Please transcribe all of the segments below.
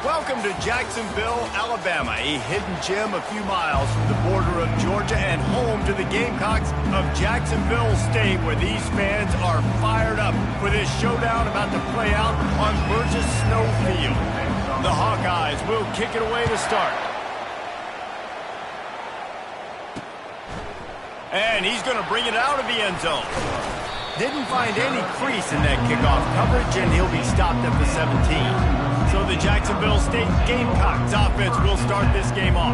Welcome to Jacksonville, Alabama, a hidden gem a few miles from the border of Georgia and home to the Gamecocks of Jacksonville State, where these fans are fired up for this showdown about to play out on Burgess Snow Field. The Hawkeyes will kick it away to start. And he's going to bring it out of the end zone. Didn't find any crease in that kickoff coverage, and he'll be stopped at the 17. So the Jacksonville State Gamecocks offense will start this game off.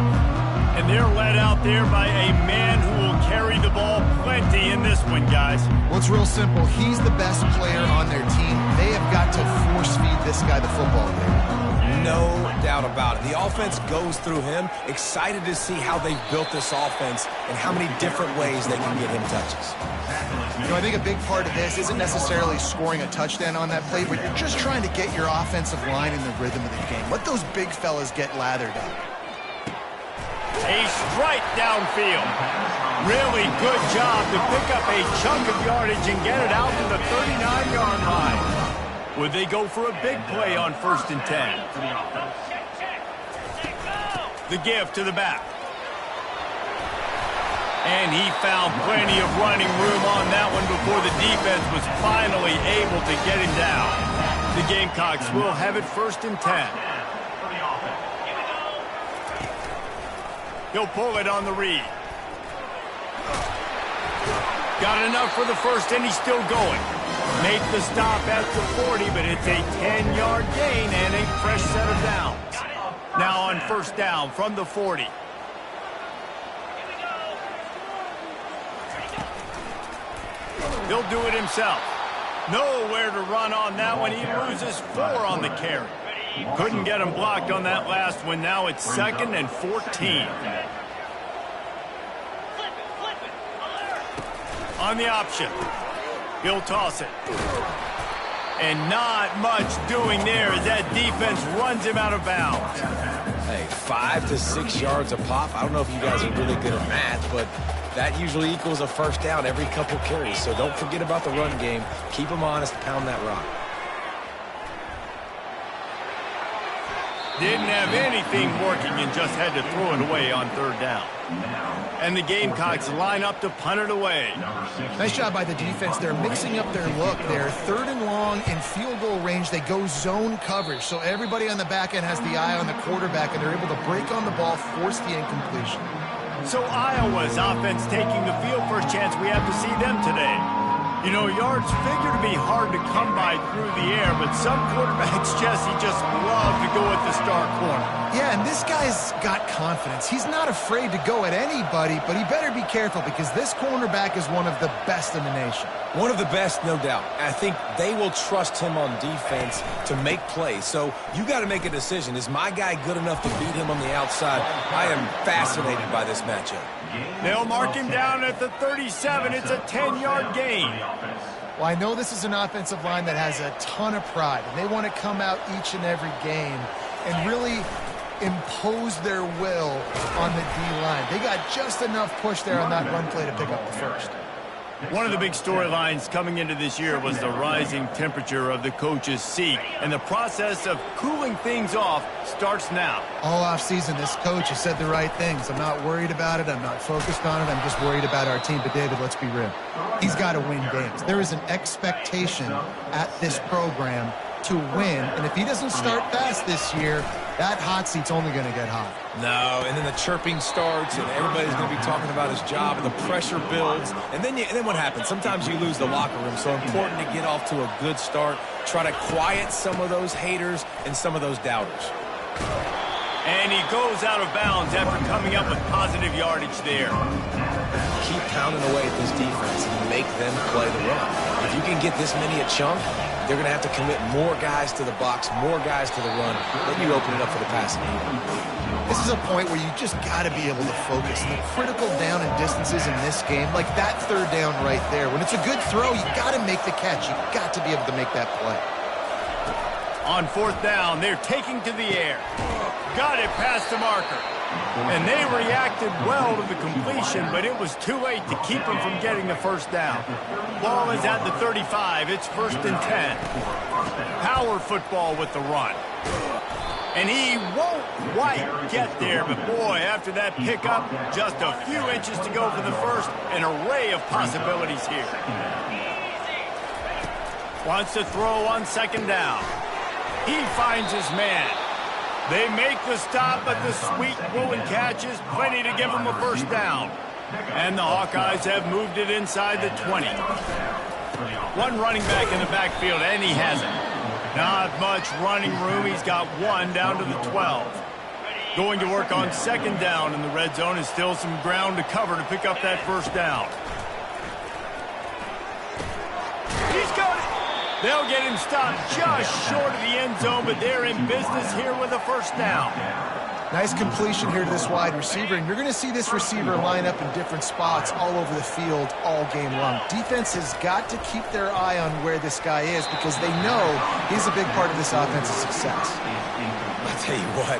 And they're led out there by a man who will carry the ball plenty in this one, guys. Well, it's real simple. He's the best player on their team. They have got to force-feed this guy the football there. No doubt about it. The offense goes through him. Excited to see how they've built this offense and how many different ways they can get him touches. You know, I think a big part of this isn't necessarily scoring a touchdown on that play, but you're just trying to get your offensive line in the rhythm of the game. Let those big fellas get lathered up. A strike downfield. Really good job to pick up a chunk of yardage and get it out to the 39-yard line. Would they go for a big play on 1st and 10? The give to the back. And he found plenty of running room on that one before the defense was finally able to get him down. The Gamecocks will have it 1st and 10. He'll pull it on the read. Got enough for the first, and he's still going. Make the stop at the 40, but it's a 10-yard gain and a fresh set of downs. Now on 1st down from the 40. He'll do it himself. Nowhere to run on that one. He loses 4 on the carry. Couldn't get him blocked on that last one. Now it's 2nd and 14. On the option. He'll toss it. And not much doing there as that defense runs him out of bounds. Hey, 5 to 6 yards a pop. I don't know if you guys are really good at math, but that usually equals a 1st down every couple carries. So don't forget about the run game. Keep them honest, pound that rock. Didn't have anything working and just had to throw it away on 3rd down. And the Gamecocks line up to punt it away. Nice job by the defense. They're mixing up their look. They're 3rd and long in field goal range. They go zone coverage. So everybody on the back end has the eye on the quarterback, and they're able to break on the ball, force the incompletion. So Iowa's offense taking the field. First chance we have to see them today. You know, yards figure to be hard to come by through the air, but some quarterbacks, Jesse, just love to go at the star corner. Yeah, and this guy's got confidence. He's not afraid to go at anybody, but he better be careful because this cornerback is one of the best in the nation. One of the best, no doubt. I think they will trust him on defense to make plays. So you got to make a decision. Is my guy good enough to beat him on the outside? I am fascinated by this matchup. They'll mark him down at the 37. It's a 10-yard gain. Well, I know this is an offensive line that has a ton of pride, and they want to come out each and every game and really impose their will on the D-line. They got just enough push there on that run play to pick up the 1st. One of the big storylines coming into this year was the rising temperature of the coach's seat, and the process of cooling things off starts now. All offseason, this coach has said the right things. I'm not worried about it. I'm not focused on it. I'm just worried about our team. But, David, let's be real. He's got to win games. There is an expectation at this program to win, and if he doesn't start fast this year, that hot seat's only going to get hot. No, and then the chirping starts, and everybody's going to be talking about his job, and the pressure builds. And then what happens? Sometimes you lose the locker room, so important to get off to a good start. Try to quiet some of those haters and some of those doubters. And he goes out of bounds after coming up with positive yardage there. Keep pounding away at this defense and make them play the run. If you can get this many a chunk, they're going to have to commit more guys to the box, more guys to the run. Then you open it up for the passing game. This is a point where you just got to be able to focus. And the critical down and distances in this game, like that 3rd down right there, when it's a good throw, you got to make the catch. You got to be able to make that play. On 4th down, they're taking to the air. Got it past the marker. And they reacted well to the completion, but it was too late to keep them from getting the 1st down. Ball is at the 35. It's 1st and 10. Power football with the run. And he won't quite get there, but boy, after that pickup, just a few inches to go for the first. An array of possibilities here. Wants to throw on second down. He finds his man. They make the stop, but the sweet Bruin catch is plenty to give him a first down. And the Hawkeyes have moved it inside the 20. One running back in the backfield, and he has it. Not much running room. He's got one down to the 12. Going to work on second down in the red zone is still some ground to cover to pick up that first down. He's got it. They'll get him stopped just short of the end zone, but they're in business here with a first down. Nice completion here to this wide receiver, and you're going to see this receiver line up in different spots all over the field all game long. Defense has got to keep their eye on where this guy is because they know he's a big part of this offense's success. I'll tell you what,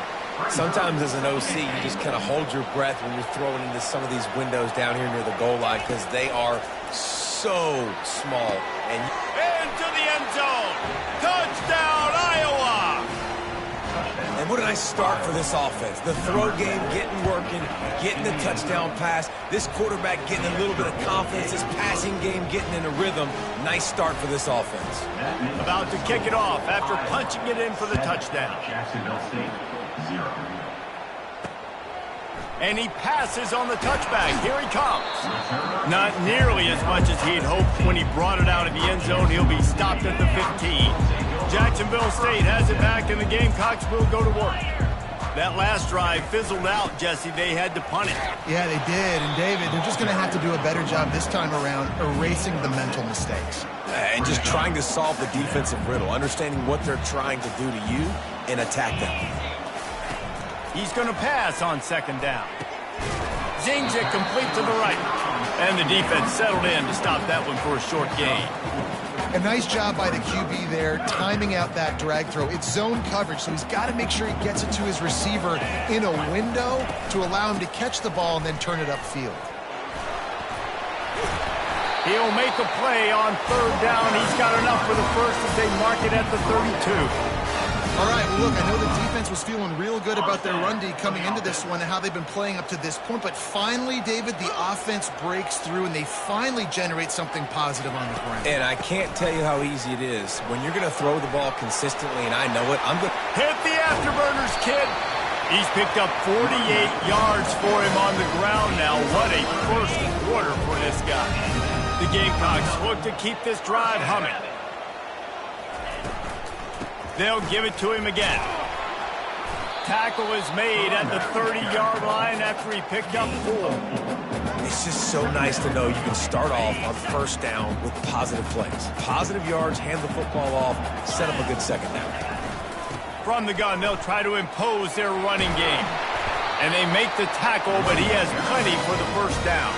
sometimes as an OC, you just kind of hold your breath when you're throwing into some of these windows down here near the goal line because they are so small. And into the end zone. Touchdown, Iowa! And what a nice start for this offense. The throw game getting working, getting the touchdown pass. This quarterback getting a little bit of confidence. This passing game getting in a rhythm. Nice start for this offense. About to kick it off after punching it in for the touchdown. Jax State, 0. And he passes on the touchback. Here he comes. Not nearly as much as he had hoped when he brought it out of the end zone. He'll be stopped at the 15. Jacksonville State has it back, and the Gamecocks will go to work. That last drive fizzled out, Jesse. They had to punt it. Yeah, they did. And, David, they're just going to have to do a better job this time around erasing the mental mistakes. And just trying to solve the defensive riddle, understanding what they're trying to do to you and attack them. He's going to pass on second down. Zings it complete to the right. And the defense settled in to stop that one for a short gain. A nice job by the QB there, timing out that drag throw. It's zone coverage, so he's got to make sure he gets it to his receiver in a window to allow him to catch the ball and then turn it upfield. He'll make a play on third down. He's got enough for the first as they mark it at the 32. All right, well, look, I know the defense was feeling real good about their run D coming into this one and how they've been playing up to this point, but finally, David, the offense breaks through and they finally generate something positive on the ground. And I can't tell you how easy it is. When you're going to throw the ball consistently, and I know it, I'm going to hit the afterburners, kid. He's picked up 48 yards for him on the ground now. What a first quarter for this guy. The Gamecocks look to keep this drive humming. They'll give it to him again. Tackle is made at the 30-yard line after he picked up 4. It's just so nice to know you can start off on first down with positive plays. Positive yards, hand the football off, set up a good second down. From the gun, they'll try to impose their running game. And they make the tackle, but he has plenty for the first down.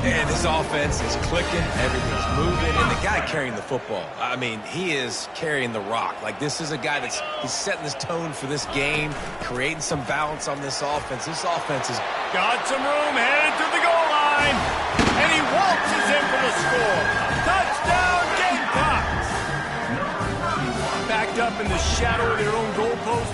And this offense is clicking, everything's moving, and the guy carrying the football, I mean, he is carrying the rock. Like, this is a guy he's setting this tone for this game, creating some balance on this offense. This offense is got some room, headed to the goal line, and he waltzes in for the score. Touchdown, Gamecocks! Backed up in the shadow of their own goalpost,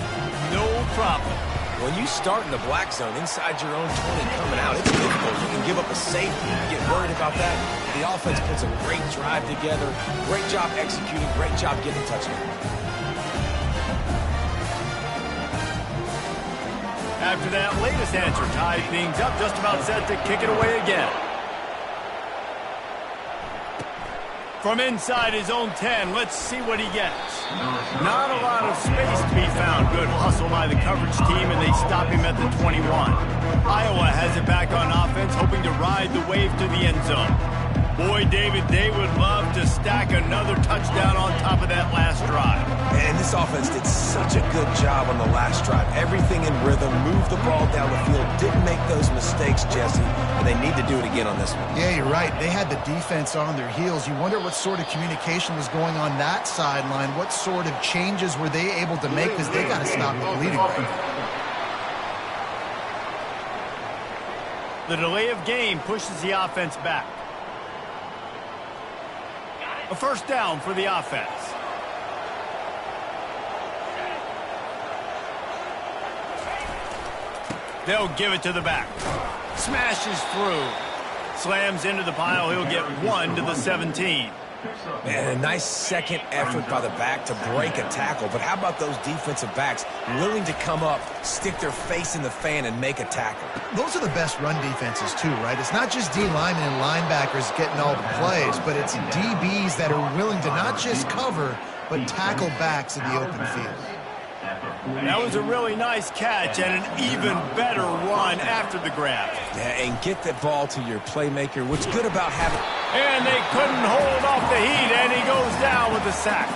no problem. When you start in the black zone inside your own 20 coming out, it's difficult. You can give up a safety. You get worried about that. The offense puts a great drive together. Great job executing. Great job getting a touchdown. After that latest answer, tied things up, just about set to kick it away again. From inside his own 10, let's see what he gets. Not a lot of space to be found. Good hustle by the coverage team, and they stop him at the 21. Iowa has it back on offense, hoping to ride the wave to the end zone. Boy, David, they would love to stack another touchdown on top of that last drive. And this offense did such a good job on the last drive. Everything in rhythm, moved the ball down the field, didn't make those mistakes, Jesse, and they need to do it again on this one. Yeah, you're right. They had the defense on their heels. You wonder what sort of communication was going on that sideline. What sort of changes were they able to make because they got to stop the bleeding right now. The delay of game pushes the offense back. A first down for the offense. They'll give it to the back. Smashes through. Slams into the pile. He'll get 1 to the 17. Man, a nice second effort by the back to break a tackle. But how about those defensive backs willing to come up, stick their face in the fan, and make a tackle? Those are the best run defenses, too, right? It's not just D linemen and linebackers getting all the plays, but it's DBs that are willing to not just cover, but tackle backs in the open field. That was a really nice catch and an even better run after the grab. Yeah, and get the ball to your playmaker. What's good about having... And they couldn't hold off the heat, and he goes down with a sack.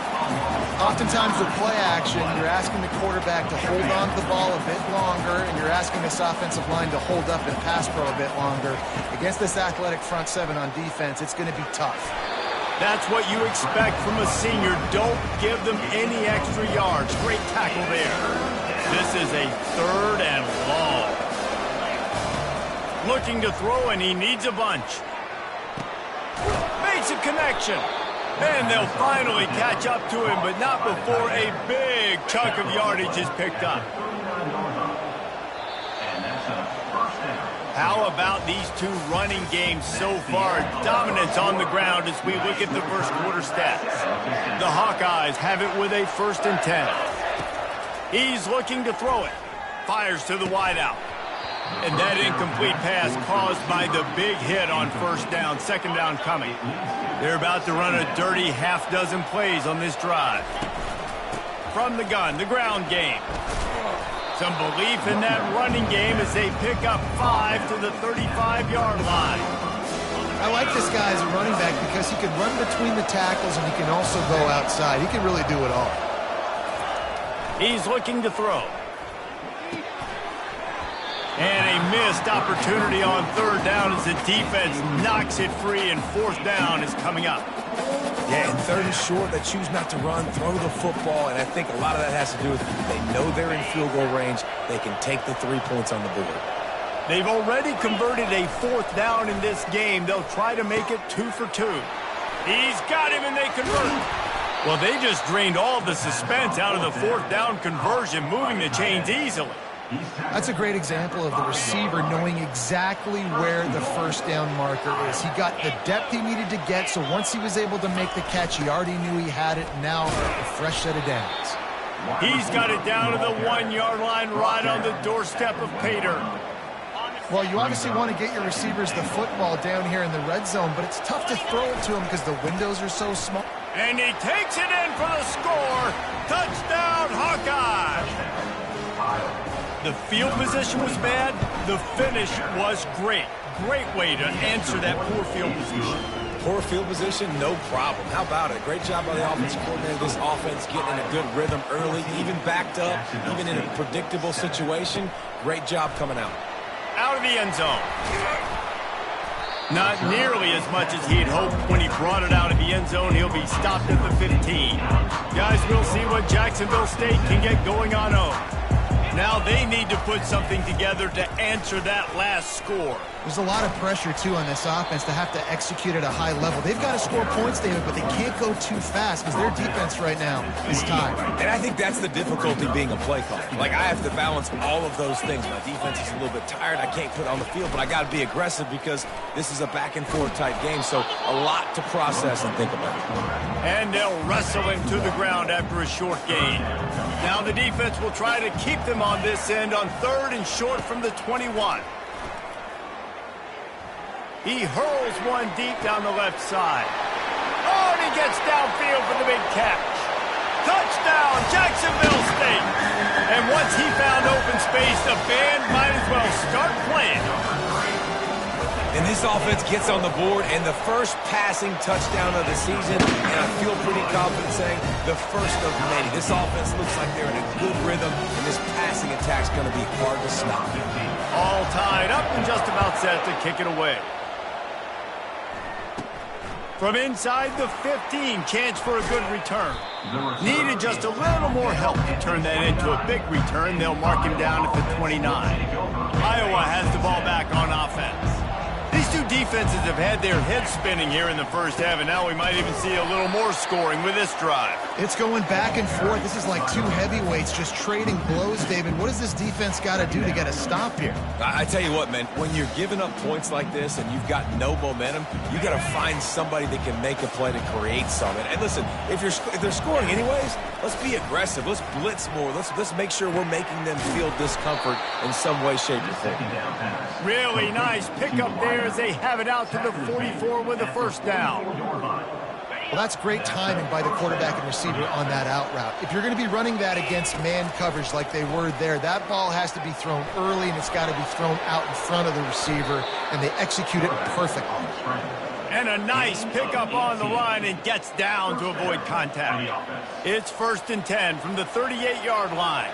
Oftentimes with play action, you're asking the quarterback to hold on to the ball a bit longer, and you're asking this offensive line to hold up and pass pro a bit longer. Against this athletic front seven on defense, it's going to be tough. That's what you expect from a senior. Don't give them any extra yards. Great tackle there. This is a 3rd and long. Looking to throw, and he needs a bunch. Makes a connection. And they'll finally catch up to him, but not before a big chunk of yardage is picked up. How about these two running games so far? Dominance on the ground as we look at the first quarter stats. The Hawkeyes have it with a 1st and 10. He's looking to throw it. Fires to the wideout. And that incomplete pass caused by the big hit on 1st down, 2nd down coming. They're about to run a dirty half-dozen plays on this drive. From the gun, the ground game. Some belief in that running game as they pick up 5 to the 35-yard line. I like this guy as a running back because he can run between the tackles and he can also go outside. He can really do it all. He's looking to throw. And a missed opportunity on 3rd down as the defense knocks it free, and 4th down is coming up. Yeah, and 3rd and short, they choose not to run, throw the football, and I think a lot of that has to do with they know they're in field goal range. They can take the 3 points on the board. They've already converted a 4th down in this game. They'll try to make it 2 for 2. He's got him, and they convert. Well, they just drained all the suspense out of the 4th down conversion, moving the chains easily. That's a great example of the receiver knowing exactly where the 1st down marker is. He got the depth he needed to get, so once he was able to make the catch, he already knew he had it. Now a fresh set of downs. He's got it down to the 1-yard line, right on the doorstep of Pater. Well, you obviously want to get your receivers the football down here in the red zone, but it's tough to throw it to them because the windows are so small. And he takes it in for the score. Touchdown, Hawkeye! The field position was bad. The finish was great. Great way to answer that poor field position. Poor field position, no problem. How about it? Great job by the offensive coordinator. This offense getting in a good rhythm early, even backed up, even in a predictable situation. Great job coming out. Out of the end zone. Not nearly as much as he'd hoped when he brought it out of the end zone. He'll be stopped at the 15. Guys, we'll see what Jacksonville State can get going on 0. Now they need to put something together to answer that last score. There's a lot of pressure, too, on this offense to have to execute at a high level. They've got to score points, David, but they can't go too fast because their defense right now is tied. And I think that's the difficulty being a play caller. Like, I have to balance all of those things. My defense is a little bit tired. I can't put it on the field, but I got to be aggressive because this is a back-and-forth type game, so a lot to process and think about. And they'll wrestle him to the ground after a short gain. Now the defense will try to keep them on this end on 3rd and short from the 21. He hurls one deep down the left side. Oh, and he gets downfield for the big catch. Touchdown, Jacksonville State. And once he found open space, the band might as well start playing. And this offense gets on the board, and the first passing touchdown of the season, and I feel pretty confident saying the first of many. This offense looks like they're in a good rhythm, and this passing attack's going to be hard to stop. All tied up and just about set to kick it away. From inside the 15, chance for a good return. Needed just a little more help to turn that into a big return. They'll mark him down at the 29. Iowa has the ball back on offense. These two defenses have had their heads spinning here in the first half, and now we might even see a little more scoring with this drive. It's going back and forth. This is like two heavyweights just trading blows, David. What does this defense got to do to get a stop here? I tell you what, man, when you're giving up points like this and you've got no momentum, you got to find somebody that can make a play to create some. And listen, if they're scoring anyways, let's be aggressive. Let's blitz more. Let's make sure we're making them feel discomfort in some way, shape, or form. Really nice pickup there as they have it out to the 44 with the first down. Well, that's great timing by the quarterback and receiver on that out route. If you're going to be running that against man coverage like they were there, that ball has to be thrown early, and it's got to be thrown out in front of the receiver, and they execute it perfectly. And a nice pickup on the run and gets down to avoid contact. It's 1st and 10 from the 38-yard line.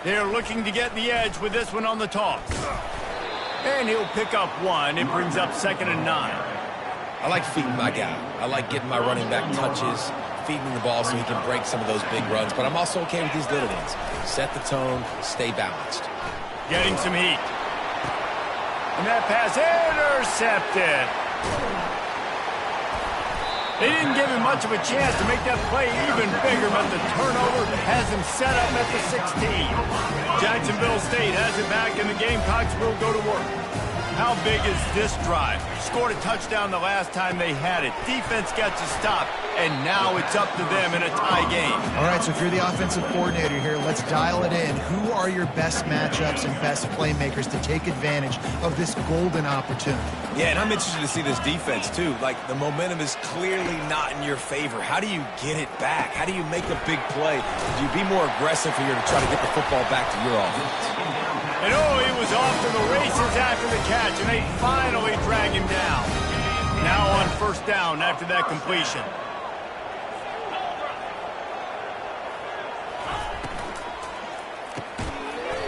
They're looking to get the edge with this one on the toss. And he'll pick up one. It brings up 2nd and 9. I like feeding my guy. I like getting my running back touches, feeding the ball so he can break some of those big runs. But I'm also okay with these little ones. Set the tone, stay balanced. Getting some heat. And that pass intercepted. They didn't give him much of a chance to make that play even bigger, but the turnover has him set up at the 16. Jacksonville State has it back, and the Gamecocks will go to work. How big is this drive? Scored a touchdown the last time they had it. Defense gets a stop, and now it's up to them in a tie game. All right, so if you're the offensive coordinator here, let's dial it in. Who are your best matchups and best playmakers to take advantage of this golden opportunity? Yeah, and I'm interested to see this defense, too. Like, the momentum is clearly not in your favor. How do you get it back? How do you make a big play? Do you be more aggressive here to try to get the football back to your offense? And he was off to the races after the catch, and they finally drag him down. Now on 1st down after that completion.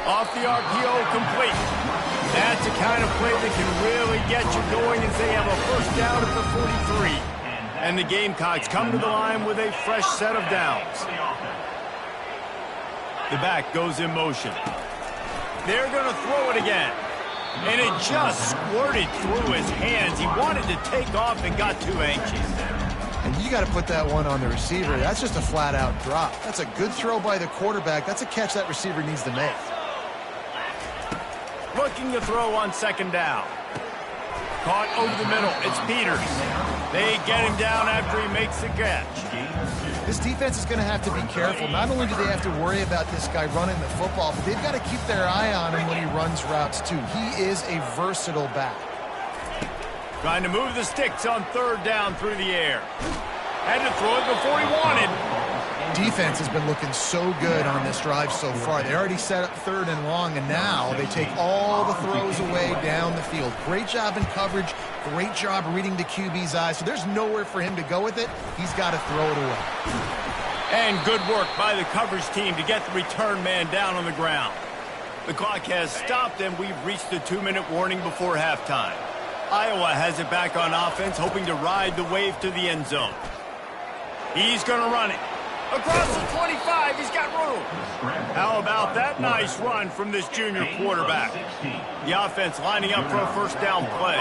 Off the RPO, complete. That's the kind of play that can really get you going as they have a 1st down at the 43. And the Gamecocks come to the line with a fresh set of downs. The back goes in motion. They're going to throw it again. And it just squirted through his hands. He wanted to take off and got too anxious. And you got to put that one on the receiver. That's just a flat-out drop. That's a good throw by the quarterback. That's a catch that receiver needs to make. Looking to throw on 2nd down. Caught over the middle. It's Peters. They get him down after he makes the catch. This defense is going to have to be careful. Not only do they have to worry about this guy running the football, but they've got to keep their eye on him when he runs routes, too. He is a versatile back. Trying to move the sticks on 3rd down through the air. Had to throw it before he wanted. Defense has been looking so good on this drive so far. They already set up 3rd and long, and now they take all the throws away down the field. Great job in coverage. Great job reading the QB's eyes. So there's nowhere for him to go with it. He's got to throw it away. And good work by the coverage team to get the return man down on the ground. The clock has stopped, and we've reached the 2-minute warning before halftime. Iowa has it back on offense, hoping to ride the wave to the end zone. He's going to run it. Across the 25, he's got room. How about that nice run from this junior quarterback? The offense lining up for a 1st down play.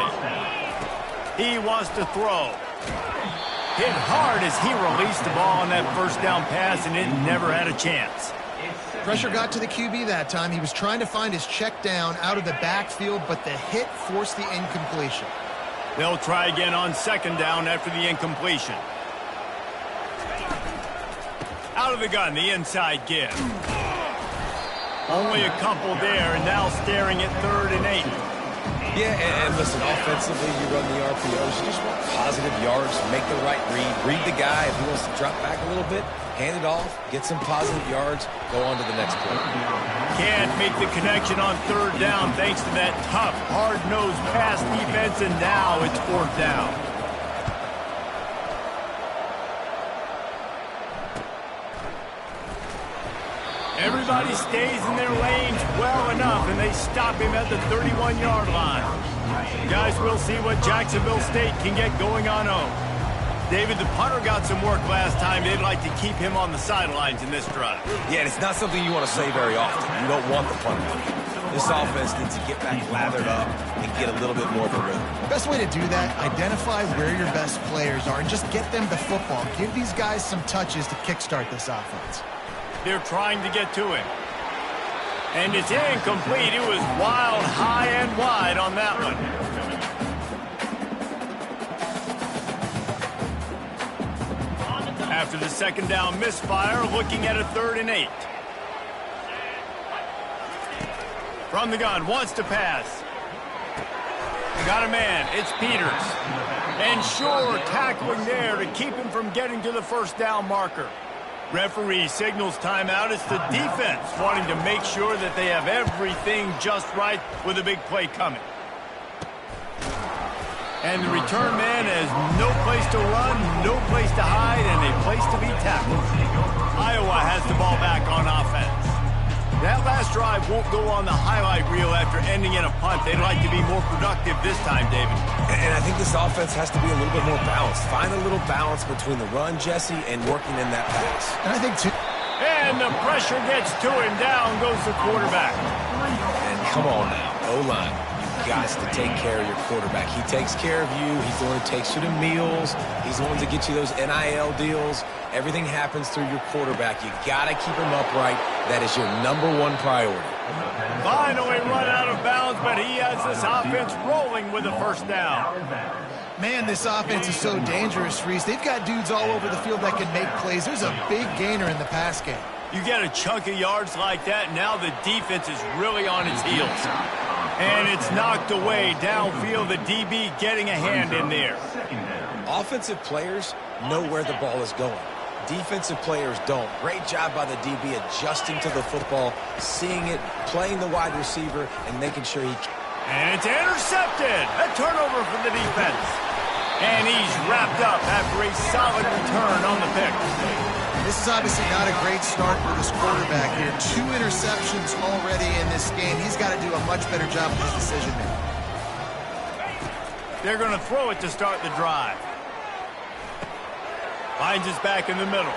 He wants to throw. Hit hard as he released the ball on that 1st down pass, and it never had a chance. Pressure got to the QB that time. He was trying to find his check down out of the backfield, but the hit forced the incompletion. They'll try again on 2nd down after the incompletion. Out of the gun, the inside give. Only a couple there, and now staring at 3rd and 8. Yeah, and listen, offensively, you run the RPOs. You just want positive yards, make the right read the guy. If he wants to drop back a little bit, hand it off, get some positive yards, go on to the next play. Can't make the connection on 3rd down thanks to that tough, hard-nosed pass defense, and now it's 4th down. Everybody stays in their lanes well enough, and they stop him at the 31-yard line. Guys, we'll see what Jacksonville State can get going on home. David, the punter got some work last time. They'd like to keep him on the sidelines in this drive. Yeah, and it's not something you want to say very often. You don't want the punter. This offense needs to get back lathered up and get a little bit more of a rhythm. Best way to do that, identify where your best players are and just get them the football. Give these guys some touches to kickstart this offense. They're trying to get to him. And it's incomplete. It was wild, high and wide on that one. After the second down misfire, looking at a 3rd and 8. From the gun, wants to pass. Got a man, it's Peters. And sure, tackling there to keep him from getting to the first down marker. Referee signals timeout. It's the defense wanting to make sure that they have everything just right with a big play coming. And the return man has no place to run, no place to hide, and a place to be tackled. Iowa has the ball back on offense. That last drive won't go on the highlight reel after ending in a punt. They'd like to be more productive this time, David. And I think this offense has to be a little bit more balanced. Find a little balance between the run, Jesse, and working in that pass. And I think, too... And the pressure gets to him. Down goes the quarterback. And come on now, O-line. You've got to take care of your quarterback. He takes care of you. He's the one who takes you to meals. He's the one to get you those NIL deals. Everything happens through your quarterback. You got to keep him upright. That is your #1 priority. Finally run out of bounds, but he has this offense rolling with a first down. Man, this offense is so dangerous, Reese. They've got dudes all over the field that can make plays. There's a big gainer in the pass game. You get a chunk of yards like that, now the defense is really on its heels. And it's knocked away downfield, the DB getting a hand in there. Offensive players know where the ball is going. Defensive players don't. Great job by the DB adjusting to the football, seeing it, playing the wide receiver, and making sure he... And it's intercepted. A turnover for the defense. And he's wrapped up after a solid return on the pick. This is obviously not a great start for this quarterback here. 2 interceptions already in this game. He's got to do a much better job with his decision making. They're going to throw it to start the drive. Finds his back in the middle.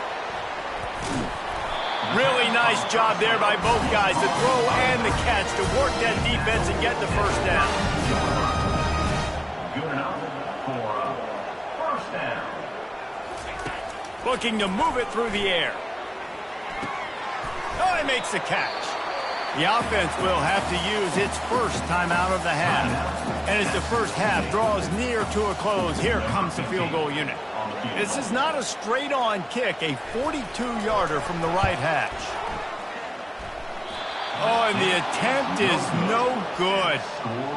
Really nice job there by both guys, the throw and the catch to work that defense and get the first down. Good enough for a first down. Looking to move it through the air. Oh, he makes the catch. The offense will have to use its first timeout of the half. And as the first half draws near to a close, here comes the field goal unit. This is not a straight-on kick, a 42-yarder from the right hash. Oh, and the attempt is no good.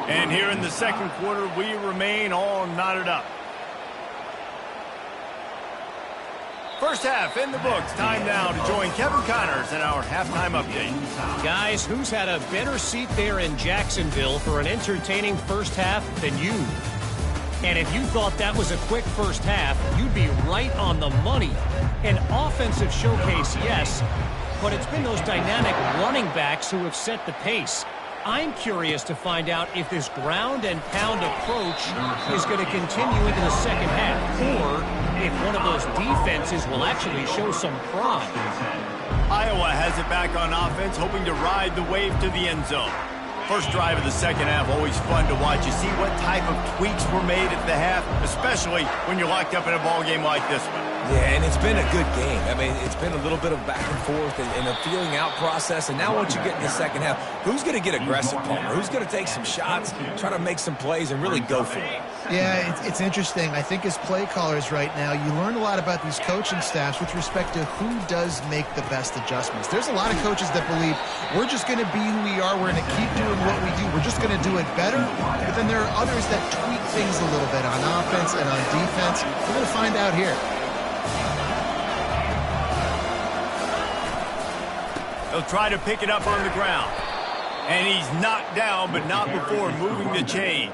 And here in the second quarter, we remain all knotted up. First half in the books. Time now to join Kevin Connors in our halftime update. Guys, who's had a better seat there in Jacksonville for an entertaining first half than you? And if you thought that was a quick first half, you'd be right on the money. An offensive showcase, yes, but it's been those dynamic running backs who have set the pace. I'm curious to find out if this ground and pound approach is going to continue into the second half, or if one of those defenses will actually show some pride. Iowa has it back on offense, hoping to ride the wave to the end zone. First drive of the second half, always fun to watch. You see what type of tweaks were made at the half, especially when you're locked up in a ball game like this one. Yeah, and it's been a good game. I mean, it's been a little bit of back and forth and a feeling out process. And now once you get in the second half, who's going to get aggressive, Palmer? Who's going to take some shots, try to make some plays, and really go for it? Yeah, it's interesting. I think as play callers right now, you learn a lot about these coaching staffs with respect to who does make the best adjustments. There's a lot of coaches that believe we're just going to be who we are. We're going to keep doing what we do. We're just going to do it better. But then there are others that tweak things a little bit on offense and on defense. We're going to find out here. He'll try to pick it up on the ground. And he's knocked down, but not before moving the chains.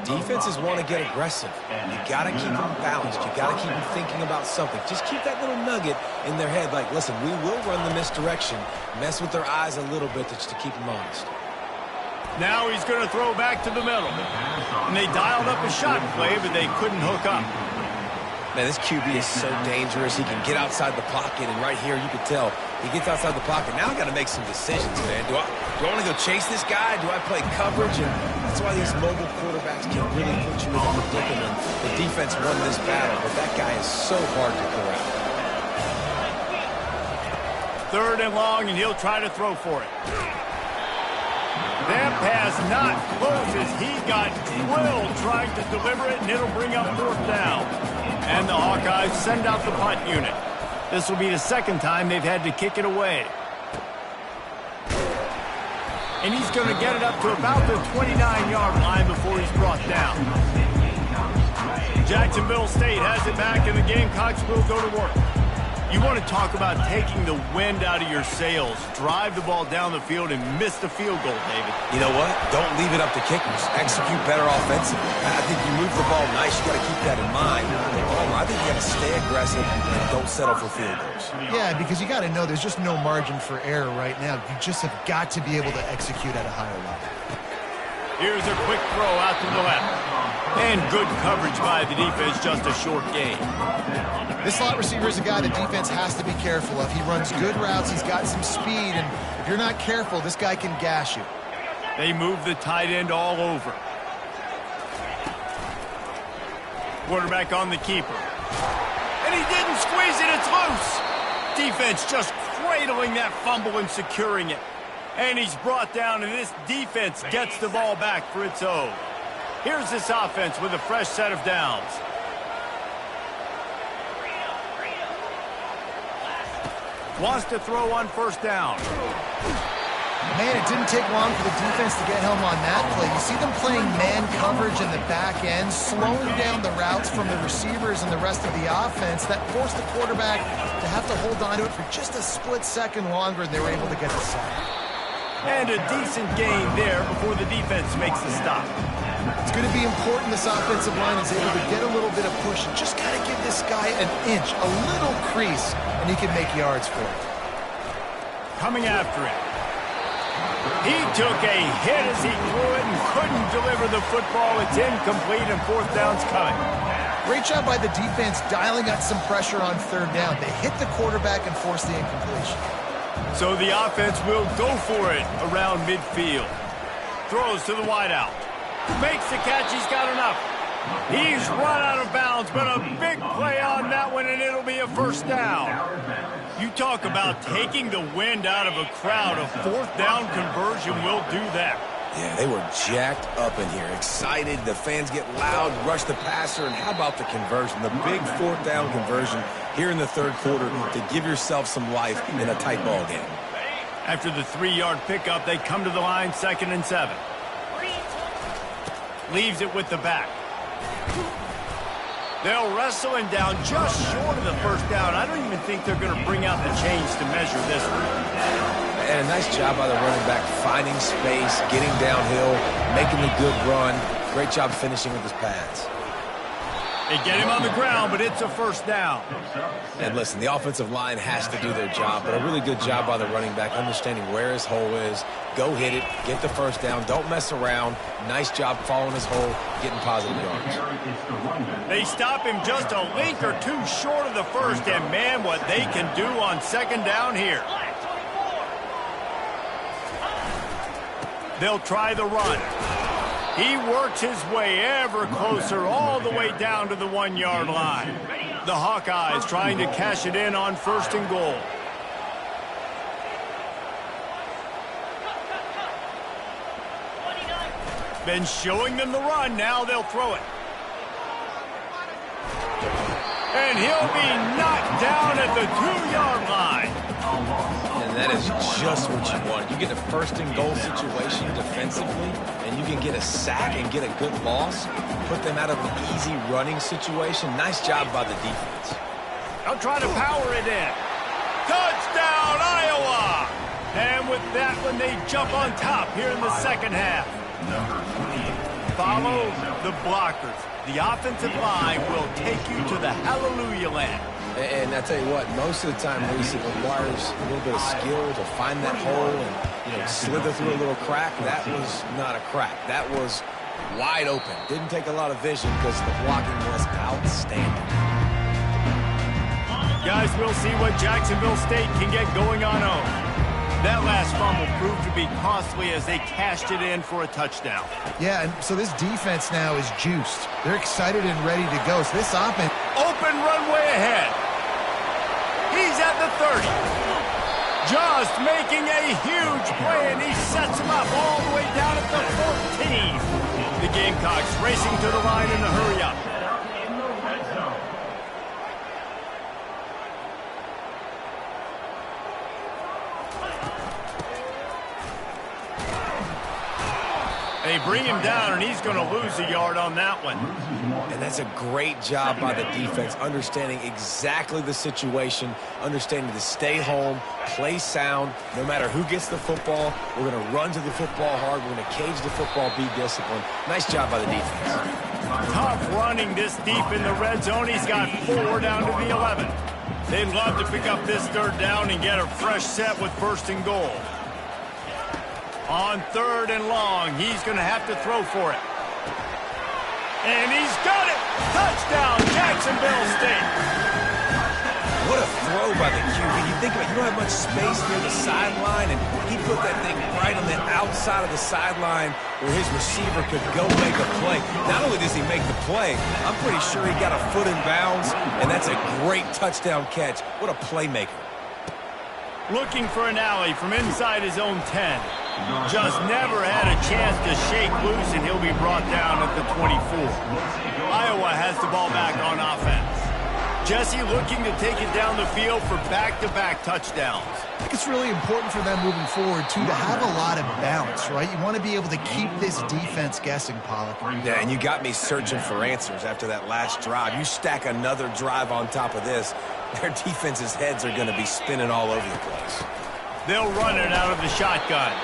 Defenses want to get aggressive. You got to keep them balanced. You got to keep them thinking about something. Just keep that little nugget in their head like, listen, we will run the misdirection. Mess with their eyes a little bit just to keep them honest. Now he's going to throw back to the middle. And they dialed up a shot play, but they couldn't hook up. Man, this QB is so dangerous. He can get outside the pocket, and right here you can tell he gets outside the pocket. Now I got to make some decisions, man. Do I want to go chase this guy? Do I play coverage? And that's why these mobile quarterbacks can really put you in a predicament. The defense won this battle, but that guy is so hard to corral. 3rd and long, and he'll try to throw for it. That pass not close as he got drilled trying to deliver it, and it'll bring up 4th down. And the Hawkeyes send out the punt unit. This will be the 2nd time they've had to kick it away. And he's going to get it up to about the 29-yard line before he's brought down. Jacksonville State has it back, and the Gamecocks will go to work. You want to talk about taking the wind out of your sails. Drive the ball down the field and miss the field goal, David. You know what? Don't leave it up to kickers. Execute better offensively. I think you move the ball nice. You got to keep that in mind. I think you got to stay aggressive and don't settle for field goals. Yeah, because you got to know there's just no margin for error right now. You just have got to be able to execute at a higher level. Here's a quick throw out to the left. And good coverage by the defense, just a short gain. This slot receiver is a guy the defense has to be careful of. He runs good routes, he's got some speed, and if you're not careful, this guy can gash you. They move the tight end all over. Quarterback on the keeper. And he didn't squeeze it, it's loose. Defense just cradling that fumble and securing it. And he's brought down, and this defense gets the ball back for its own. Here's this offense with a fresh set of downs. Wants to throw on 1st down. Man, it didn't take long for the defense to get home on that play. You see them playing man coverage in the back end, slowing down the routes from the receivers and the rest of the offense. That forced the quarterback to have to hold on to it for just a split second longer, and they were able to get the sack. And a decent gain there before the defense makes the stop. It's going to be important this offensive line is able to get a little bit of push and just got to give this guy an inch, a little crease, and he can make yards for it. Coming after it. He took a hit as he threw it and couldn't deliver the football. It's incomplete, and 4th down's coming. Great job by the defense dialing up some pressure on 3rd down. They hit the quarterback and forced the incompletion. So the offense will go for it around midfield. Throws to the wideout. Makes the catch. He's got enough. He's run out of bounds, but a big play on that one, and it'll be a 1st down. You talk about taking the wind out of a crowd. A 4th down conversion will do that. Yeah, they were jacked up in here, excited. The fans get loud, rush the passer, and how about the conversion? The big 4th down conversion here in the 3rd quarter to give yourself some life in a tight ball game. After the 3-yard pickup, they come to the line, 2nd and 7. Leaves it with the back. They'll wrestle him down just short of the 1st down. I don't even think they're going to bring out the chains to measure this one. And a nice job by the running back, finding space, getting downhill, making the good run. Great job finishing with his pads. They get him on the ground, but it's a 1st down. And listen, the offensive line has to do their job, but a really good job by the running back, understanding where his hole is. Go hit it, get the 1st down, don't mess around. Nice job following his hole, getting positive yards. They stop him just a link or two short of the 1st, and man, what they can do on 2nd down here. They'll try the run. He works his way ever closer all the way down to the 1-yard line. The Hawkeyes trying to cash it in on 1st and goal. Been showing them the run. Now they'll throw it. And he'll be knocked down at the 2-yard line. And that is just what you want. You get a 1st and goal situation defensively, and you can get a sack and get a good loss, put them out of an easy running situation. Nice job by the defense. They'll try to power it in. Touchdown, Iowa! And with that one, they jump on top here in the 2nd half. Follow the blockers. The offensive line will take you to the hallelujah land. And I tell you what, most of the time, Reese, it requires a little bit of skill to find that hole and slither through a little crack. That was not a crack. That was wide open. Didn't take a lot of vision because the blocking was outstanding. Otherwise, we'll see what Jacksonville State can get going on home. That last fumble proved to be costly as they cashed it in for a touchdown. Yeah, and so this defense now is juiced. They're excited and ready to go. So this offense... Open runway ahead. He's at the 30. Just making a huge play, and he sets him up all the way down at the 14. The Gamecocks racing to the line in a hurry-up. They bring him down, and he's going to lose a yard on that one. And that's a great job by the defense, understanding exactly the situation, understanding to stay home, play sound. No matter who gets the football, we're going to run to the football hard. We're going to cage the football, be disciplined. Nice job by the defense. Tough running this deep in the red zone. He's got 4 down to the 11. They'd love to pick up this third down and get a fresh set with 1st and goal. On 3rd and long, he's going to have to throw for it. And he's got it! Touchdown, Jacksonville State! What a throw by the QB. You think about it, you don't have much space near the sideline, and he put that thing right on the outside of the sideline where his receiver could go make a play. Not only does he make the play, I'm pretty sure he got a foot in bounds, and that's a great touchdown catch. What a playmaker. Looking for an alley from inside his own 10. Just never had a chance to shake loose, and he'll be brought down at the 24. Iowa has the ball back on offense. Jesse looking to take it down the field for back-to-back touchdowns. I think it's really important for them moving forward, too, to have a lot of balance, right? You want to be able to keep this defense guessing, Pollock. Yeah, and you got me searching for answers after that last drive. You stack another drive on top of this, their defense's heads are going to be spinning all over the place. They'll run it out of the shotgun.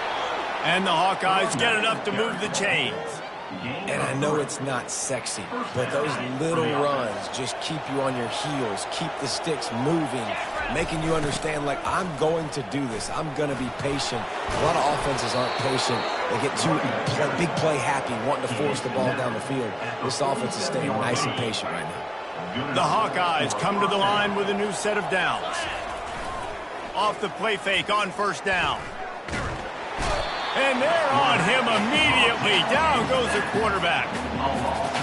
And the Hawkeyes get enough to move the chains. And I know it's not sexy, but those little runs just keep you on your heels, keep the sticks moving, making you understand, like, I'm going to do this. I'm going to be patient. A lot of offenses aren't patient. They get too big play happy, wanting to force the ball down the field. This offense is staying nice and patient right now. The Hawkeyes come to the line with a new set of downs. Off the play fake on 1st down. And they're on him immediately. Down goes the quarterback.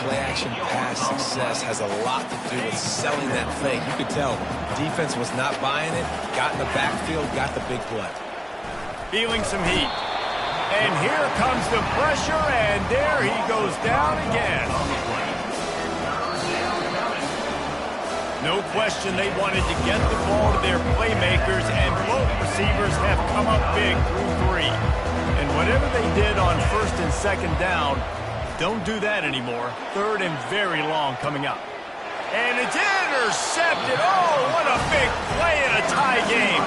Play-action pass success has a lot to do with selling that fake. You could tell defense was not buying it, got in the backfield, got the big play. Feeling some heat. And here comes the pressure, and there he goes down again. No question they wanted to get the ball to their playmakers, and both receivers have come up big through 3. And whatever they did on 1st and 2nd down, don't do that anymore. 3rd and very long coming up. And it's intercepted. Oh, what a big play in a tie game.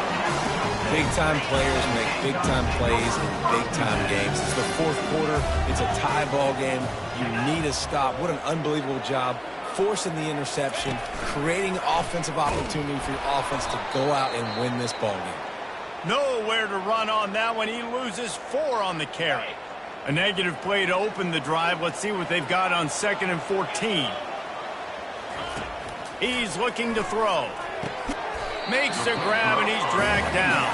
Big-time players make big-time plays in big-time games. It's the 4th quarter. It's a tie ball game. You need a stop. What an unbelievable job. Forcing the interception, creating offensive opportunity for your offense to go out and win this ball game. Nowhere to run on that one. He loses 4 on the carry. A negative play to open the drive. Let's see what they've got on 2nd and 14. He's looking to throw. Makes the grab, and he's dragged down.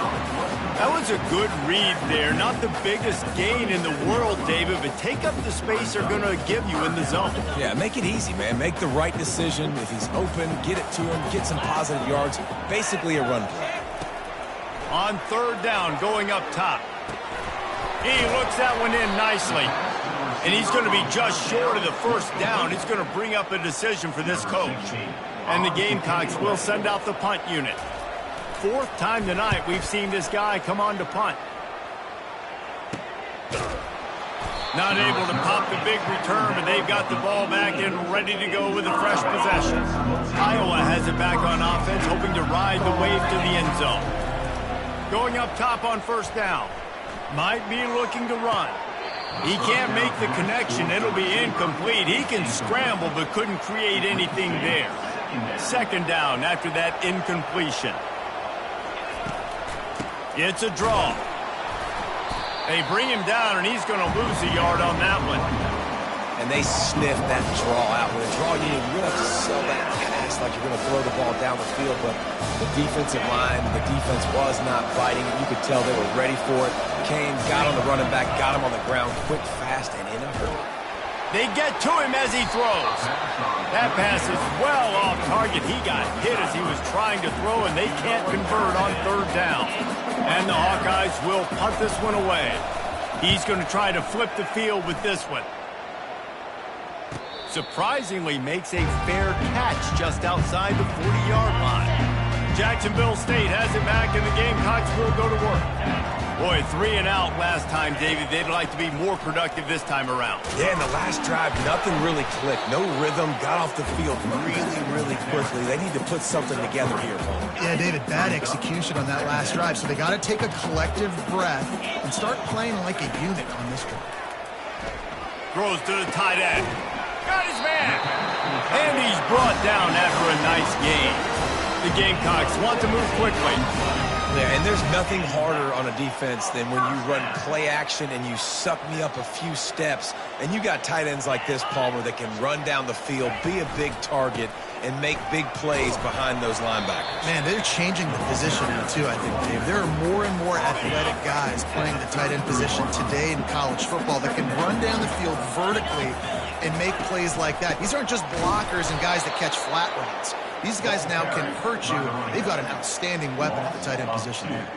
That was a good read there. Not the biggest gain in the world, David, but take up the space they're going to give you in the zone. Yeah, make it easy, man. Make the right decision. If he's open, get it to him, get some positive yards. Basically a run play. On 3rd down, going up top. He looks that one in nicely. And he's going to be just short of the 1st down. It's going to bring up a decision for this coach. And the Gamecocks will send out the punt unit. 4th time tonight we've seen this guy come on to punt. Not able to pop the big return, but they've got the ball back and ready to go with a fresh possession. Iowa has it back on offense, hoping to ride the wave to the end zone. Going up top on 1st down. Might be looking to run. He can't make the connection. It'll be incomplete. He can scramble, but couldn't create anything there. 2nd down after that incompletion. It's a draw. They bring him down, and he's going to lose a yard on that one. And they sniff that draw out. With a draw, you really have to sell that pass almost like you're going to throw the ball down the field, but the defensive line, the defense was not biting it. You could tell they were ready for it. Kane got on the running back, got him on the ground quick, fast, and in a hurry. They get to him as he throws. That pass is well off target. He got hit as he was trying to throw, and they can't convert on third down. And the Hawkeyes will punt this one away. He's going to try to flip the field with this one. Surprisingly makes a fair catch just outside the 40-yard line. Jacksonville State has it back, and the Gamecocks will go to work. Boy, 3 and out last time, David. They'd like to be more productive this time around. Yeah, in the last drive, nothing really clicked. No rhythm, got off the field really quickly. They need to put something together here, Paul. Yeah, David, bad execution on that last drive, so they got to take a collective breath and start playing like a unit on this drive. Throws to the tight end. Got his man. And he's brought down after a nice gain. The Gamecocks want to move quickly. Yeah, and there's nothing harder on a defense than when you run play action and you suck me up a few steps, and you got tight ends like this, Palmer, that can run down the field, be a big target, and make big plays behind those linebackers. Man, they're changing the position now, too, I think, Dave. There are more and more athletic guys playing the tight end position today in college football that can run down the field vertically and make plays like that. These aren't just blockers and guys that catch flat routes. These guys now can hurt you. They've got an outstanding weapon at the tight end position there.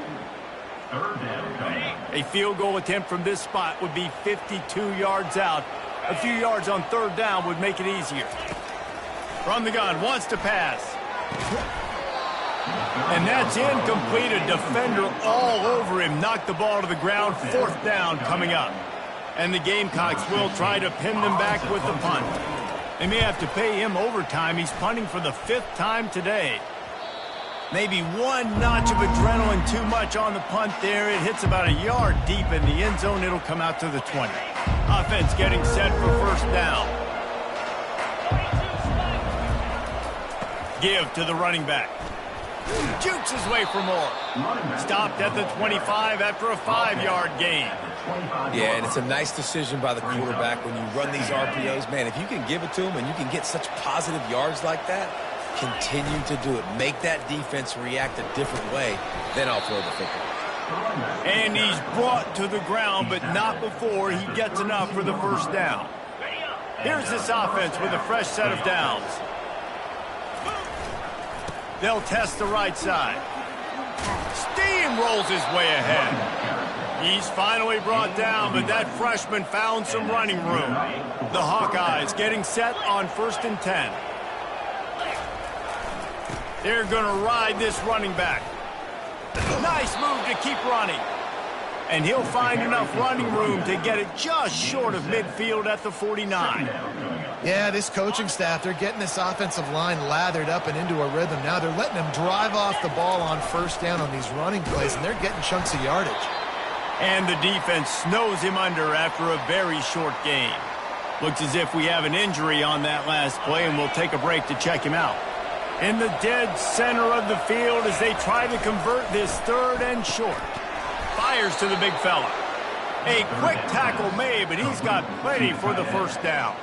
A field goal attempt from this spot would be 52 yards out. A few yards on third down would make it easier. From the gun, wants to pass. And that's incomplete. A defender all over him. Knocked the ball to the ground. Fourth down coming up. And the Gamecocks will try to pin them back with the punt. They may have to pay him overtime. He's punting for the 5th time today. Maybe one notch of adrenaline too much on the punt there. It hits about a yard deep in the end zone. It'll come out to the 20. Offense getting set for first down. Give to the running back. Jukes his way for more. Stopped at the 25 after a 5-yard gain. Yeah, and it's a nice decision by the quarterback when you run these RPOs. Man, if you can give it to them and you can get such positive yards like that, continue to do it. Make that defense react a different way, then I'll throw the football. And he's brought to the ground, but not before he gets enough for the first down. Here's this offense with a fresh set of downs. They'll test the right side. Steamrolls his way ahead. He's finally brought down, but that freshman found some running room. The Hawkeyes getting set on 1st and 10. They're going to ride this running back. Nice move to keep running. And he'll find enough running room to get it just short of midfield at the 49. Yeah, this coaching staff, they're getting this offensive line lathered up and into a rhythm. Now they're letting them drive off the ball on first down on these running plays, and they're getting chunks of yardage. And the defense snows him under after a very short game. Looks as if we have an injury on that last play, and we'll take a break to check him out. In the dead center of the field as they try to convert this 3rd and short. Fires to the big fella. A quick tackle made, but he's got plenty for the first down.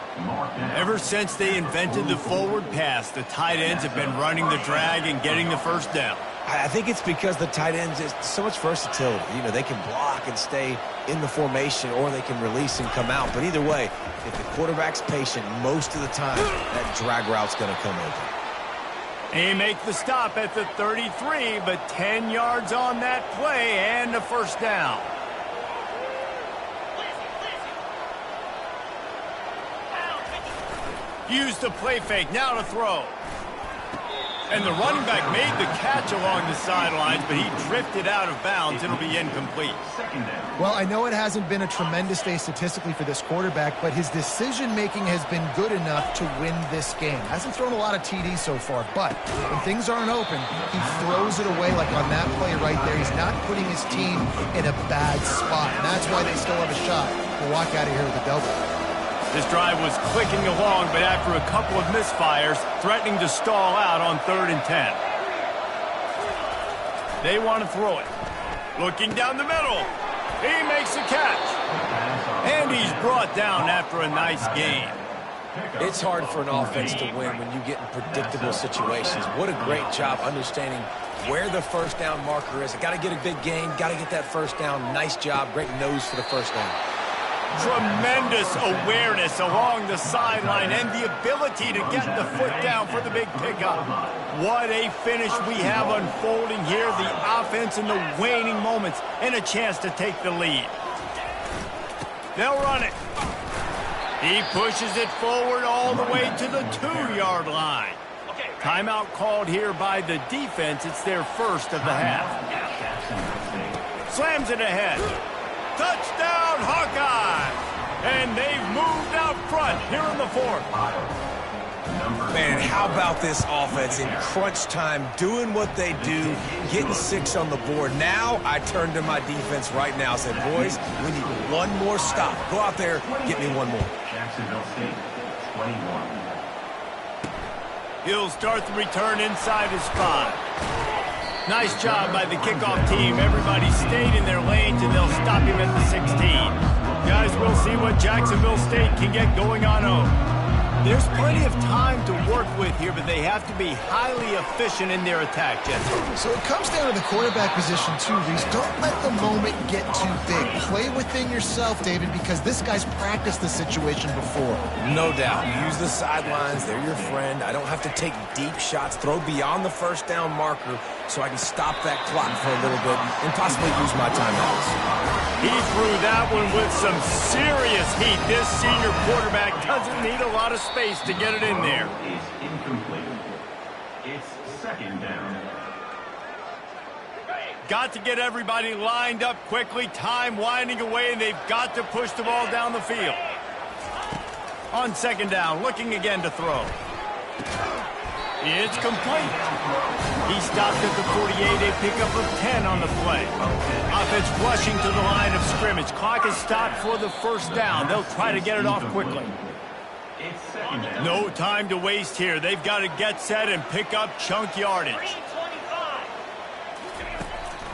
Ever since they invented the forward pass, the tight ends have been running the drag and getting the first down. I think it's because the tight ends is so much versatility. You know, they can block and stay in the formation, or they can release and come out. But either way, if the quarterback's patient, most of the time, that drag route's going to come open. They make the stop at the 33, but 10 yards on that play and a first down. Use the play fake, now to throw. And the running back made the catch along the sidelines, but he drifted out of bounds. It'll be incomplete. Well, I know it hasn't been a tremendous day statistically for this quarterback, but his decision-making has been good enough to win this game. Hasn't thrown a lot of TDs so far, but when things aren't open, he throws it away like on that play right there. He's not putting his team in a bad spot, and that's why they still have a shot to walk out of here with a double. This drive was clicking along, but after a couple of misfires, threatening to stall out on 3rd and 10. They want to throw it. Looking down the middle. He makes the catch. And he's brought down after a nice gain. It's hard for an offense to win when you get in predictable situations. What a great job understanding where the first down marker is. Got to get a big gain, got to get that first down. Nice job, great nose for the first down. Tremendous awareness along the sideline and the ability to get the foot down for the big pickup. What a finish we have unfolding here. The offense in the waning moments and a chance to take the lead. They'll run it. He pushes it forward all the way to the 2-yard line. Timeout called here by the defense. It's their first of the half. Slams it ahead. Touchdown, Hawkeye! And they've moved out front here in the fourth. Man, how about this offense in crunch time, doing what they do, getting 6 on the board. Now I turn to my defense right now and said, boys, we need one more stop. Go out there, get me one more. Jacksonville State, 21. He'll start the return inside his 5. Nice job by the kickoff team. Everybody stayed in their lanes, and they'll stop him at the 16. Guys, we'll see what Jacksonville State can get going on home. There's plenty of time to work with here, but they have to be highly efficient in their attack, Jesse. So it comes down to the quarterback position too, Reese. Don't let the moment get too big. Play within yourself, David, because this guy's practiced the situation before. No doubt. Use the sidelines. They're your friend. I don't have to take deep shots. Throw beyond the first down marker so I can stop that clock for a little bit and possibly use my timeouts. He threw that one with some serious heat. This senior quarterback doesn't need a lot of space to get it in there. Is incomplete. It's second down. Got to get everybody lined up quickly. Time winding away, and they've got to push the ball down the field. On second down, looking again to throw. It's complete. He stopped at the 48, a pickup of 10 on the play. Offense rushing to the line of scrimmage. Clock is stopped for the first down. They'll try to get it off quickly. It's second down. No time to waste here. They've got to get set and pick up chunk yardage.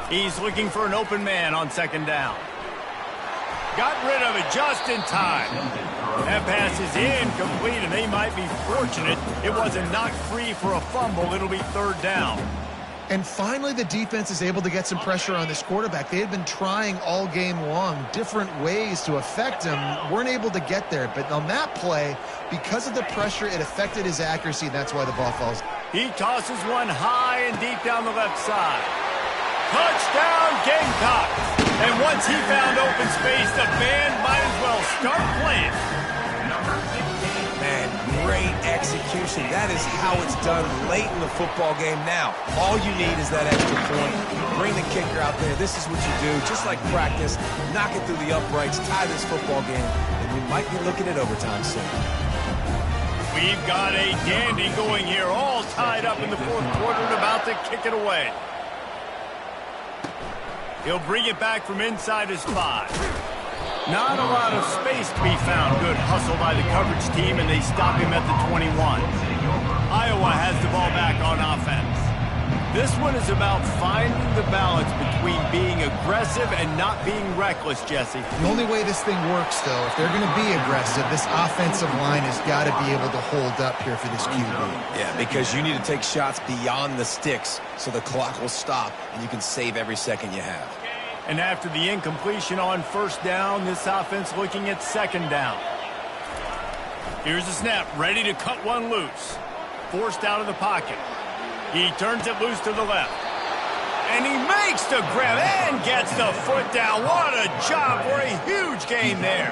He's looking for an open man on second down. Got rid of it just in time. That pass is incomplete, and they might be fortunate it wasn't knocked free for a fumble. It'll be third down. And finally, the defense is able to get some pressure on this quarterback. They had been trying all game long different ways to affect him. Weren't able to get there. But on that play, because of the pressure, it affected his accuracy, and that's why the ball falls. He tosses one high and deep down the left side. Touchdown, Gamecocks! And once he found open space, the band might as well start playing. Man, great execution. That is how it's done late in the football game now. All you need is that extra point. Bring the kicker out there. This is what you do. Just like practice, knock it through the uprights, tie this football game, and we might be looking at overtime soon. We've got a dandy going here, all tied up in the fourth quarter and about to kick it away. He'll bring it back from inside his 5. Not a lot of space to be found. Good hustle by the coverage team, and they stop him at the 21. Iowa has the ball back on offense. This one is about finding the balance between being aggressive and not being reckless, Jesse. The only way this thing works, though, if they're going to be aggressive, this offensive line has got to be able to hold up here for this QB. Yeah, because you need to take shots beyond the sticks so the clock will stop and you can save every second you have. And after the incompletion on first down, this offense looking at second down. Here's the snap, ready to cut one loose. Forced out of the pocket. He turns it loose to the left. And he makes the grab and gets the foot down. What a job for a huge gain there.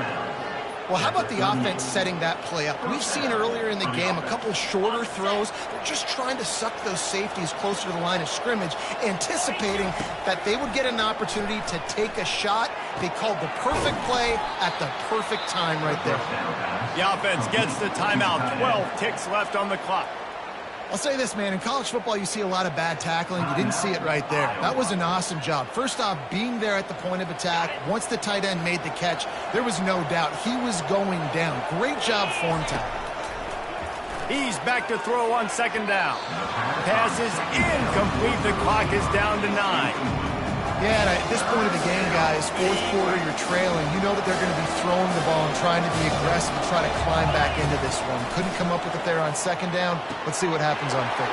Well, how about the offense setting that play up? We've seen earlier in the game a couple shorter throws. They're just trying to suck those safeties closer to the line of scrimmage, anticipating that they would get an opportunity to take a shot. They called the perfect play at the perfect time right there. The offense gets the timeout. 12 ticks left on the clock. I'll say this, man. In college football, you see a lot of bad tackling. You didn't see it right there. That was an awesome job. First off, being there at the point of attack. Once the tight end made the catch, there was no doubt he was going down. Great job form time. He's back to throw on second down. Pass is incomplete. The clock is down to 9. Yeah, and at this point of the game, guys, fourth quarter, you're trailing. You know that they're going to be throwing the ball and trying to be aggressive and try to climb back into this one. Couldn't come up with it there on second down. Let's see what happens on third.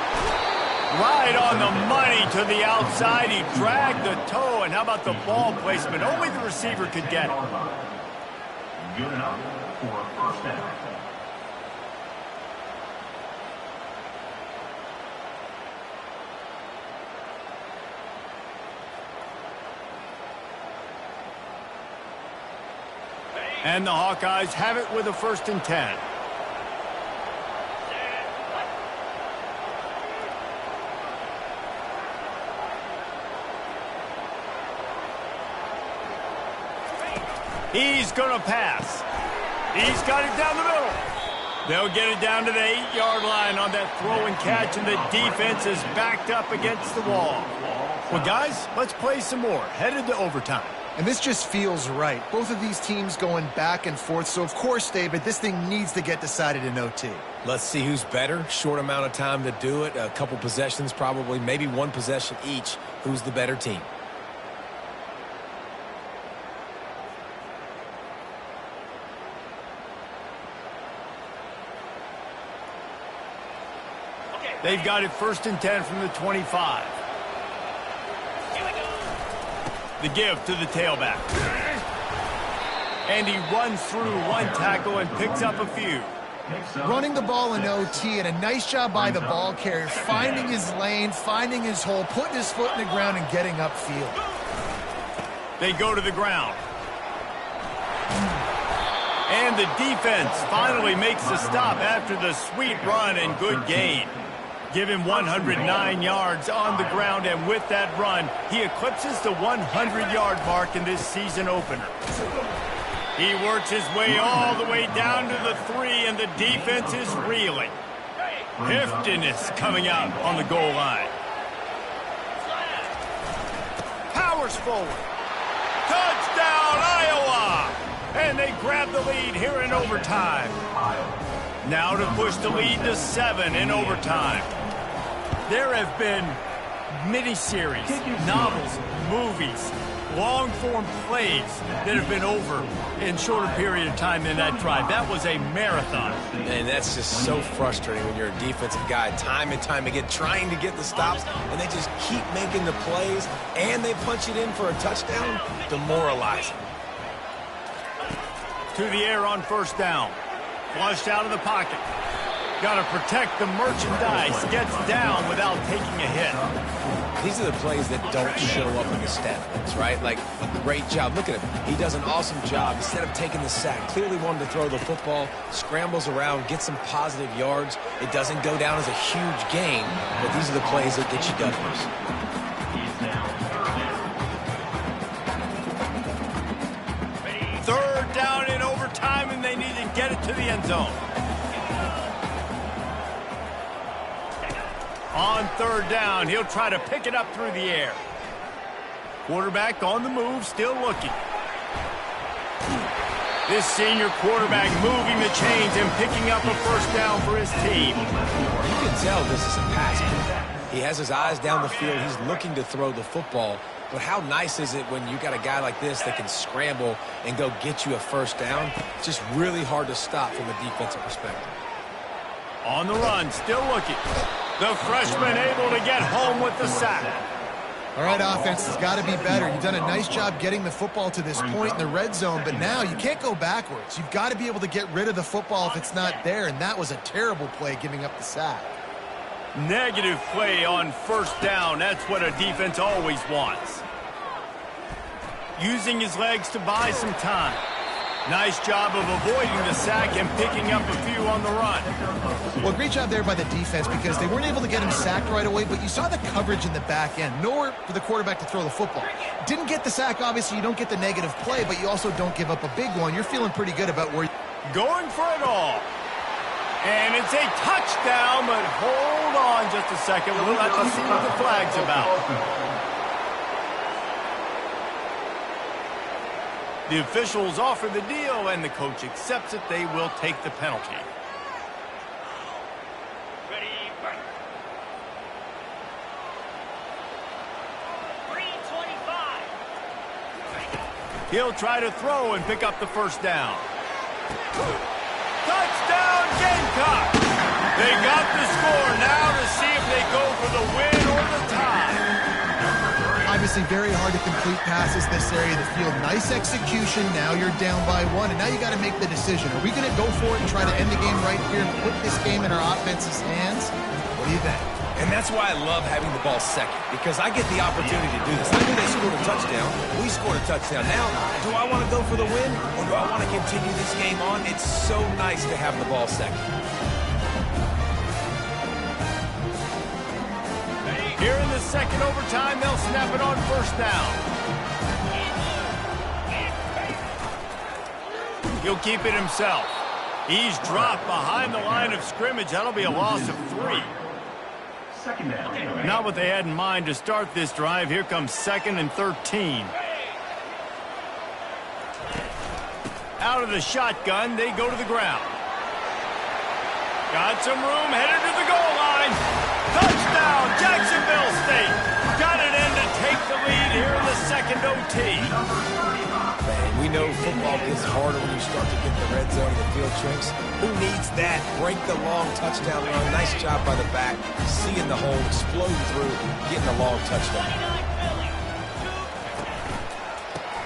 Right on the money to the outside. He dragged the toe, and how about the ball placement? Only the receiver could get it. Good enough for a first down. And the Hawkeyes have it with a 1st and 10. He's going to pass. He's got it down the middle. They'll get it down to the 8-yard line on that throw and catch, and the defense is backed up against the wall. Well, guys, let's play some more. Headed to overtime. And this just feels right. Both of these teams going back and forth. So, of course, David, this thing needs to get decided in OT. Let's see who's better. Short amount of time to do it. A couple possessions probably, maybe one possession each. Who's the better team? They've got it 1st and 10 from the 25. The give to the tailback. And he runs through one tackle and picks up a few. Running the ball in OT, and a nice job by the ball carrier, finding his lane, finding his hole, putting his foot in the ground and getting upfield. They go to the ground. And the defense finally makes the stop after the sweet run and good gain. Give him 109 yards on the ground, and with that run, he eclipses the 100-yard mark in this season opener. He works his way all the way down to the 3, and the defense is reeling. Heftiness coming out on the goal line. Powers forward. Touchdown, Iowa! And they grab the lead here in overtime. Now to push the lead to 7 in overtime. There have been miniseries, novels, movies, long-form plays that have been over in shorter period of time than that drive. That was a marathon. And that's just so frustrating when you're a defensive guy, time and time again, trying to get the stops, and they just keep making the plays, and they punch it in for a touchdown. Demoralizing. To the air on 1st down. Flushed out of the pocket. Got to protect the merchandise. Gets down without taking a hit. These are the plays that don't show up in the stat books, right? Like, great job. Look at him. He does an awesome job. Instead of taking the sack, clearly wanted to throw the football, scrambles around, gets some positive yards. It doesn't go down as a huge gain, but these are the plays that get you W's. Third down in overtime, and they need to get it to the end zone. On 3rd down, he'll try to pick it up through the air. Quarterback on the move, still looking. This senior quarterback moving the chains and picking up a 1st down for his team. You can tell this is a pass play. He has his eyes down the field. He's looking to throw the football. But how nice is it when you got a guy like this that can scramble and go get you a 1st down? It's just really hard to stop from a defensive perspective. On the run, still looking. The freshman able to get home with the sack. All right, offense has got to be better. You've done a nice job getting the football to this point in the red zone, but now you can't go backwards. You've got to be able to get rid of the football if it's not there, and that was a terrible play giving up the sack. Negative play on 1st down. That's what a defense always wants. Using his legs to buy some time. Nice job of avoiding the sack and picking up a few on the run. Well, great job there by the defense because they weren't able to get him sacked right away, but you saw the coverage in the back end. Nowhere for the quarterback to throw the football. Didn't get the sack, obviously. You don't get the negative play, but you also don't give up a big one. You're feeling pretty good about where you're going for it all. And it's a touchdown, but hold on just a second. We'll have to see what the flag's about. The officials offer the deal, and the coach accepts it. They will take the penalty. Ready, break. 3:25 He'll try to throw and pick up the first down. Touchdown, Gamecock! They got the score now to see if they go for the win or the tie. Obviously very hard to complete passes this area of the field. Nice execution. Now you're down by 1, and now you got to make the decision. Are we going to go for it and try to end the game right here and put this game in our offense's hands? What do you think? And that's why I love having the ball second, because I get the opportunity to do this. I knew they scored a touchdown. We scored a touchdown. Now, do I want to go for the win, or do I want to continue this game on? It's so nice to have the ball second. Here in the second overtime, they'll snap it on first down. He'll keep it himself. He's dropped behind the line of scrimmage. That'll be a loss of 3. Not what they had in mind to start this drive. Here comes 2nd and 13. Out of the shotgun, they go to the ground. Got some room, headed to the goal line. Touchdown, Jacksonville State. Got it in to take the lead here in the second OT. Man, we know football gets harder when you start to get the red zone and the field shrinks. Who needs that? Break the long touchdown run. Nice job by the back. Seeing the hole, exploding through, getting a long touchdown.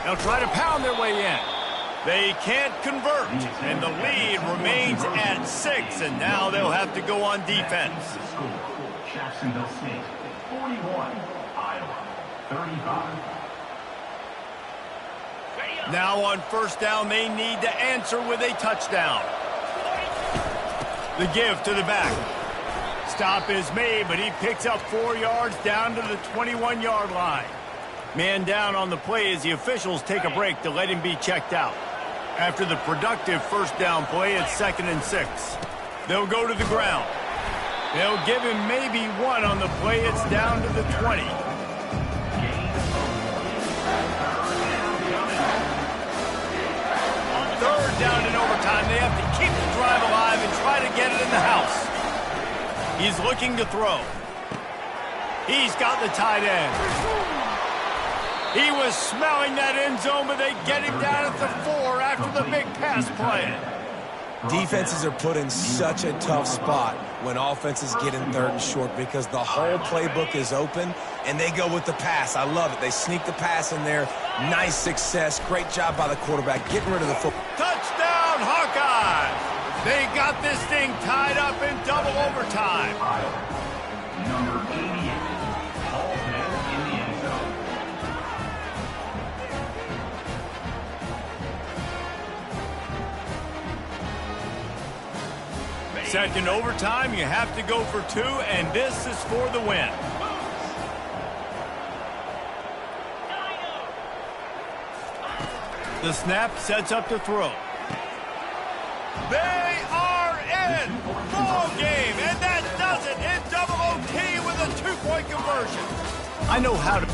They'll try to pound their way in. They can't convert, and the lead remains at 6, and now they'll have to go on defense. Jacksonville State, 41, Iowa, 35. Now on first down, they need to answer with a touchdown. The give to the back. Stop is made, but he picks up 4 yards down to the 21-yard line. Man down on the play as the officials take a break to let him be checked out. After the productive first down play, it's 2nd and 6. They'll go to the ground. They'll give him maybe 1 on the play. It's down to the 20. Third down in overtime. They have to keep the drive alive and try to get it in the house. He's looking to throw. He's got the tight end. He was smelling that end zone, but they get him down at the 4 after the big pass play. Defenses are put in such a tough spot when offenses get in 3rd and short because the whole playbook is open and they go with the pass. I love it. They sneak the pass in there. Nice success. Great job by the quarterback getting rid of the football. Touchdown, Hawkeyes! They got this thing tied up in double overtime. Number 88, Paul Head in the end zone. Second overtime, you have to go for 2, and this is for the win. The snap sets up to throw. They are in! Ball game, and that does it in double OT with a 2-point conversion. I know how to...